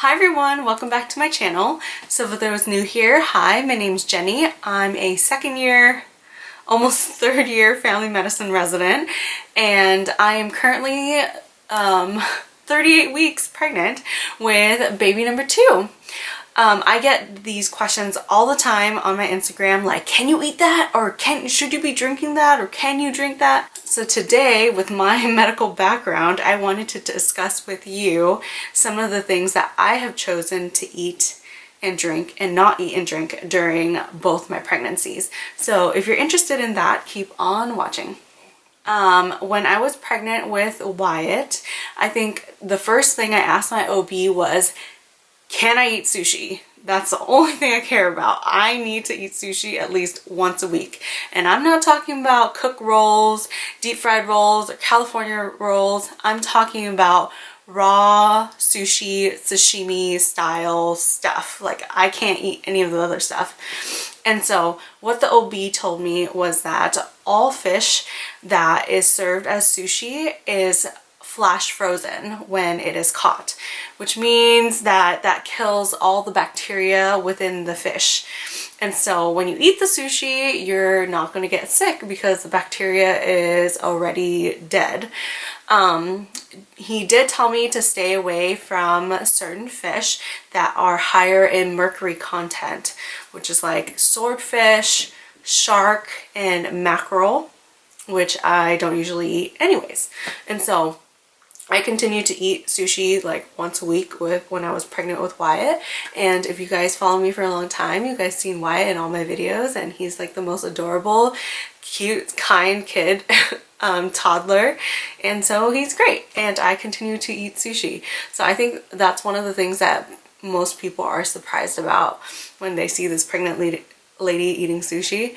Hi everyone, welcome back to my channel. So for those new here, hi, my name's Jenny. I'm a second year, almost third year family medicine resident, and I am currently 38 weeks pregnant with baby number 2. I get these questions all the time on my Instagram, like, can you eat that? Or should you be drinking that? Or can you drink that? So today, with my medical background, I wanted to discuss with you some of the things that I have chosen to eat and drink and not eat and drink during both my pregnancies. So if you're interested in that, keep on watching. When I was pregnant with Wyatt, I think the first thing I asked my OB was, can I eat sushi? That's the only thing I care about. I need to eat sushi at least once a week. And I'm not talking about cooked rolls, deep fried rolls, or California rolls. I'm talking about raw sushi, sashimi style stuff. Like, I can't eat any of the other stuff. And so what the OB told me was that all fish that is served as sushi is flash frozen when it is caught, which means that that kills all the bacteria within the fish. And so when you eat the sushi, you're not going to get sick because the bacteria is already dead. He did tell me to stay away from certain fish that are higher in mercury content, which is like swordfish, shark, and mackerel, which I don't usually eat anyways. And so I continue to eat sushi like once a week when I was pregnant with Wyatt. And if you guys follow me for a long time, you guys seen Wyatt in all my videos, and he's like the most adorable, cute, kind kid, toddler. And so he's great. And I continue to eat sushi. So I think that's one of the things that most people are surprised about when they see this pregnant lady eating sushi.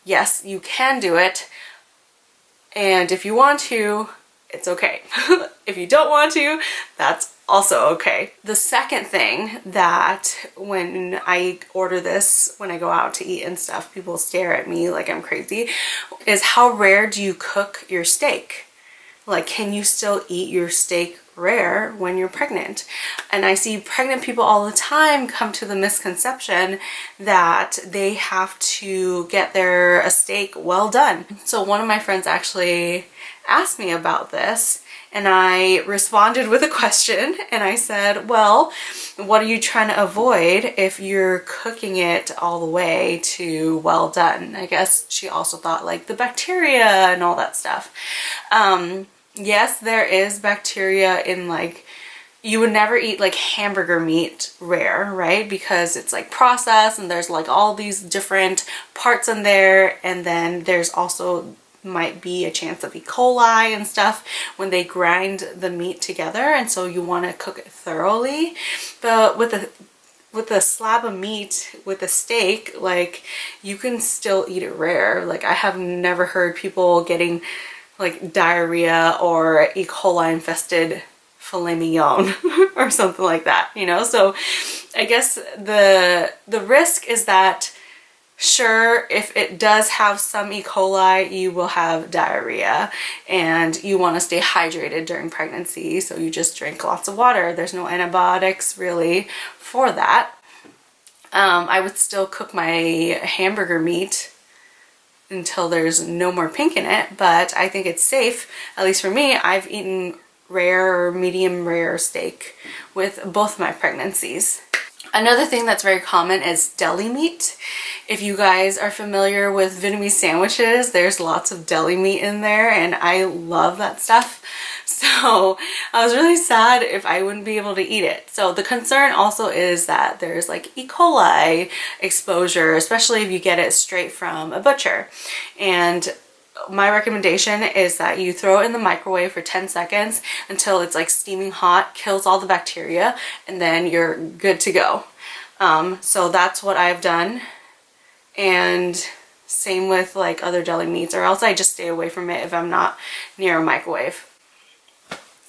Yes, you can do it. And if you want to, it's okay. If you don't want to, that's also okay. The second thing that when I order this, when I go out to eat and stuff, people stare at me like I'm crazy, is how rare do you cook your steak? Like, can you still eat your steak rare when you're pregnant? And I see pregnant people all the time come to the misconception that they have to get a steak well done. So one of my friends actually asked me about this, and I responded with a question, and I said, well, what are you trying to avoid if you're cooking it all the way to well done? I guess she also thought like the bacteria and all that stuff. Yes, there is bacteria in, like, you would never eat like hamburger meat rare, right? Because it's like processed and there's like all these different parts in there, and then there's also might be a chance of E. coli and stuff when they grind the meat together, and so you want to cook it thoroughly. But with a slab of meat, with a steak, like, you can still eat it rare. Like, I have never heard people getting like diarrhea or E. coli infested filet mignon or something like that, you know? So I guess the risk is that, sure, if it does have some E. coli, you will have diarrhea, and you want to stay hydrated during pregnancy, so you just drink lots of water. There's no antibiotics really for that. I would still cook my hamburger meat until there's no more pink in it, but I think it's safe, at least for me. I've eaten rare or medium rare steak with both my pregnancies. Another thing that's very common is deli meat. If you guys are familiar with Vietnamese sandwiches, there's lots of deli meat in there, and I love that stuff. So I was really sad if I wouldn't be able to eat it. So the concern also is that there's like E. coli exposure, especially if you get it straight from a butcher. And my recommendation is that you throw it in the microwave for 10 seconds until it's like steaming hot, kills all the bacteria, and then you're good to go. So that's what I've done. And same with like other deli meats, or else I just stay away from it if I'm not near a microwave.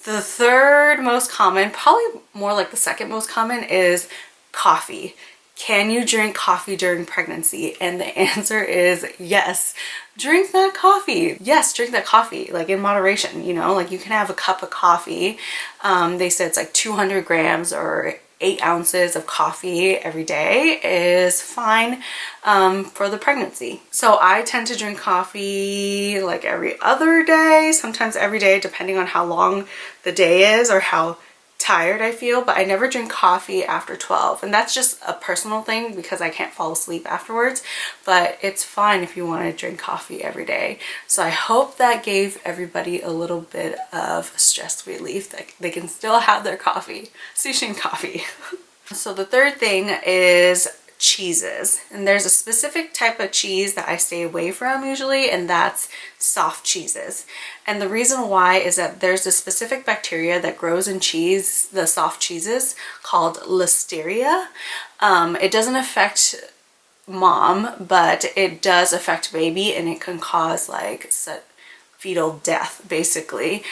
The third most common, probably more like the second most common, is coffee. can you drink coffee during pregnancy? And the answer is yes. Drink that coffee. Yes, drink that coffee, like in moderation, you know, like you can have a cup of coffee. They said it's like 200 grams or 8 ounces of coffee every day is fine for the pregnancy. So I tend to drink coffee like every other day, sometimes every day, depending on how long the day is or how tired I feel, but I never drink coffee after 12, and that's just a personal thing because I can't fall asleep afterwards, but it's fine if you want to drink coffee every day. So I hope that gave everybody a little bit of stress relief, that they can still have their coffee, sushi and coffee. So the third thing is cheeses, and there's a specific type of cheese that I stay away from usually, and that's soft cheeses. And the reason why is that there's a specific bacteria that grows in cheese, the soft cheeses, called Listeria. It doesn't affect mom, but it does affect baby, and it can cause like fetal death basically.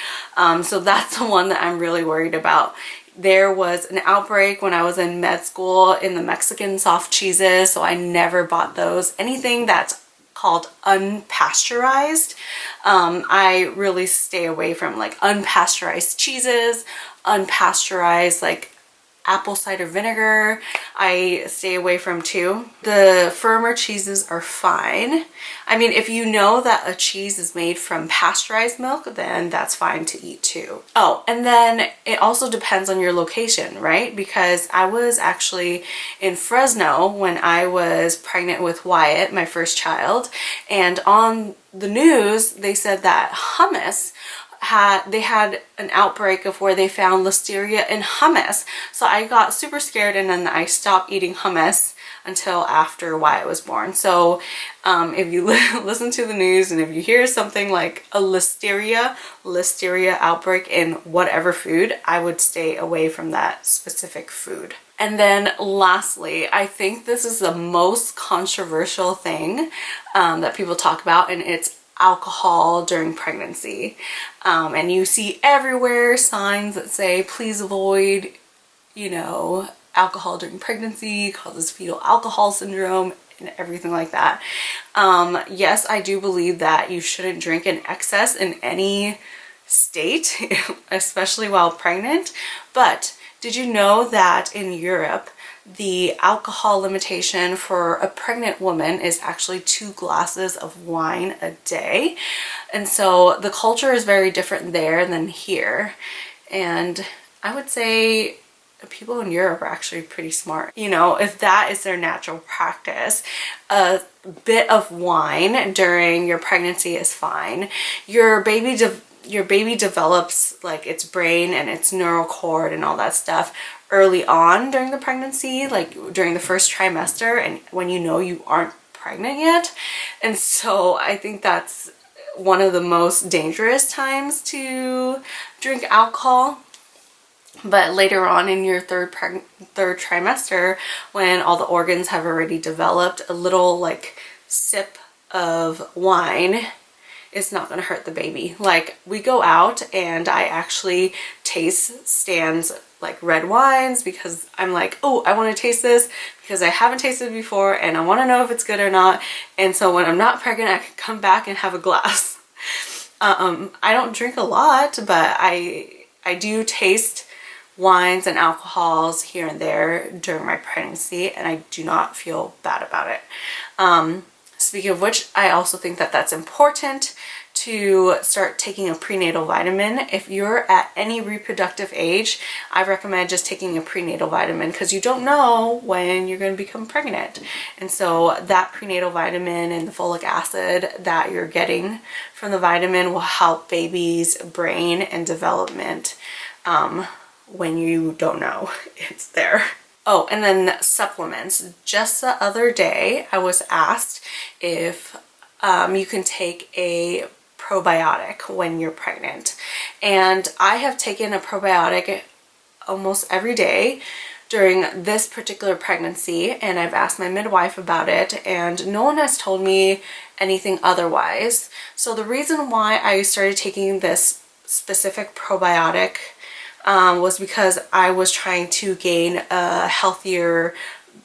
So that's the one that I'm really worried about. There was an outbreak when I was in med school in the Mexican soft cheeses, so I never bought those. Anything that's called unpasteurized, I really stay away from, like unpasteurized cheeses, unpasteurized like apple cider vinegar, I stay away from too. The firmer cheeses are fine. I mean, if you know that a cheese is made from pasteurized milk, then that's fine to eat too. Oh, and then it also depends on your location, right? Because I was actually in Fresno when I was pregnant with Wyatt, my first child, and on the news they said that hummus they had an outbreak of where they found listeria in hummus. So I got super scared, and then I stopped eating hummus until after Wyatt was born. So if you listen to the news and if you hear something like a listeria outbreak in whatever food, I would stay away from that specific food. And then lastly, I think this is the most controversial thing that people talk about, and it's alcohol during pregnancy. And you see everywhere signs that say please avoid, you know, alcohol during pregnancy, causes fetal alcohol syndrome and everything like that. Yes, I do believe that you shouldn't drink in excess in any state, especially while pregnant. But did you know that in Europe the alcohol limitation for a pregnant woman is actually 2 glasses of wine a day? And so the culture is very different there than here. And I would say people in Europe are actually pretty smart. You know, if that is their natural practice, a bit of wine during your pregnancy is fine. Your baby develops like its brain and its neural cord and all that stuff early on during the pregnancy, like during the first trimester, and when you know you aren't pregnant yet. And so I think that's one of the most dangerous times to drink alcohol. But later on in your third trimester, when all the organs have already developed, a little like sip of wine is not going to hurt the baby. Like, we go out and I actually taste stands like red wines because I'm like, oh, I want to taste this because I haven't tasted it before and I want to know if it's good or not. And so when I'm not pregnant, I can come back and have a glass. I don't drink a lot, but I do taste wines and alcohols here and there during my pregnancy, and I do not feel bad about it. Speaking of which, I also think that that's important to start taking a prenatal vitamin. If you're at any reproductive age, I recommend just taking a prenatal vitamin because you don't know when you're going to become pregnant. And so that prenatal vitamin and the folic acid that you're getting from the vitamin will help baby's brain and development when you don't know it's there. Oh, and then supplements. Just the other day, I was asked if you can take a probiotic when you're pregnant. And I have taken a probiotic almost every day during this particular pregnancy, and I've asked my midwife about it, and no one has told me anything otherwise. So the reason why I started taking this specific probiotic was because I was trying to gain a healthier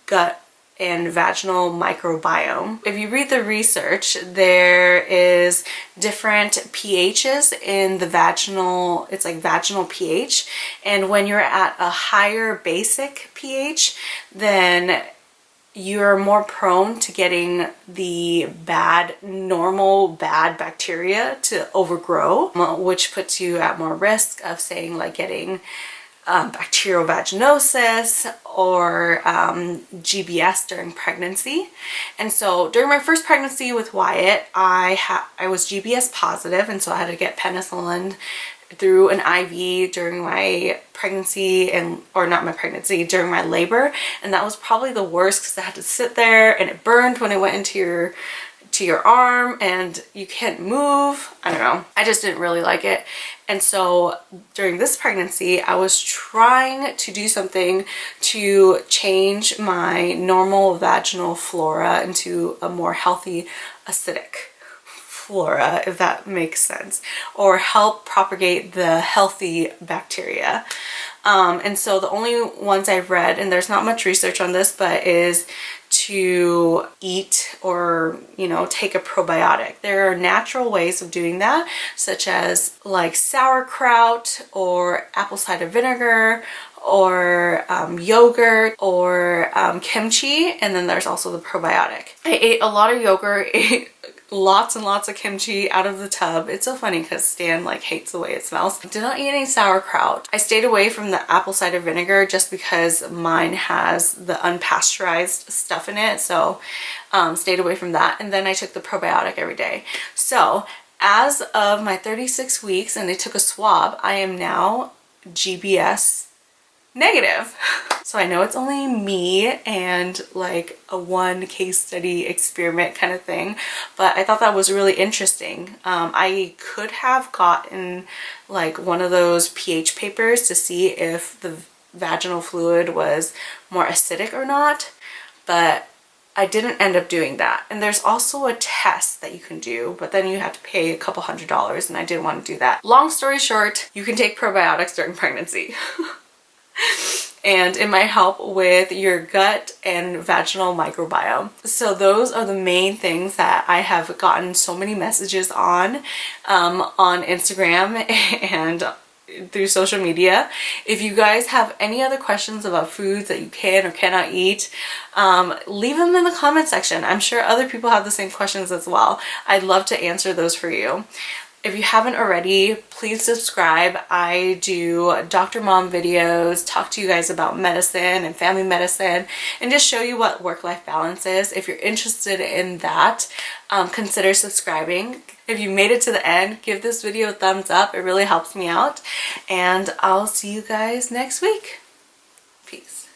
gut and vaginal microbiome. If you read the research, there is different pHs in the vaginal, it's like vaginal pH, and when you're at a higher basic pH, then you're more prone to getting the normal bad bacteria to overgrow, which puts you at more risk of, saying, like getting bacterial vaginosis or GBS during pregnancy. And so during my first pregnancy with Wyatt, I was GBS positive, and so I had to get penicillin through an IV during my pregnancy, during my labor, and that was probably the worst because I had to sit there and it burned when it went into your arm and you can't move. I don't know, I just didn't really like it. And so during this pregnancy, I was trying to do something to change my normal vaginal flora into a more healthy acidic flora, if that makes sense, or help propagate the healthy bacteria. And so the only ones I've read, and there's not much research on this, but is to eat or, take a probiotic. There are natural ways of doing that, such as like sauerkraut or apple cider vinegar or yogurt or kimchi, and then there's also the probiotic. I ate a lot of yogurt, ate lots and lots of kimchi out of the tub. It's so funny because Stan hates the way it smells. I did not eat any sauerkraut. I stayed away from the apple cider vinegar just because mine has the unpasteurized stuff in it, so stayed away from that. And then I took the probiotic every day. So as of my 36 weeks and they took a swab, I am now GBS negative. So I know it's only me and like a one case study experiment kind of thing, but I thought that was really interesting. I could have gotten like one of those pH papers to see if the vaginal fluid was more acidic or not, but I didn't end up doing that. And there's also a test that you can do, but then you have to pay a couple $100s, and I didn't want to do that. Long story short, you can take probiotics during pregnancy. And it might help with your gut and vaginal microbiome. So those are the main things that I have gotten so many messages on Instagram and through social media. If you guys have any other questions about foods that you can or cannot eat, leave them in the comment section. I'm sure other people have the same questions as well. I'd love to answer those for you. If you haven't already, please subscribe. I do Dr. Mom videos, talk to you guys about medicine and family medicine, and just show you what work-life balance is. If you're interested in that, consider subscribing. If you made it to the end, give this video a thumbs up. It really helps me out. And I'll see you guys next week. Peace.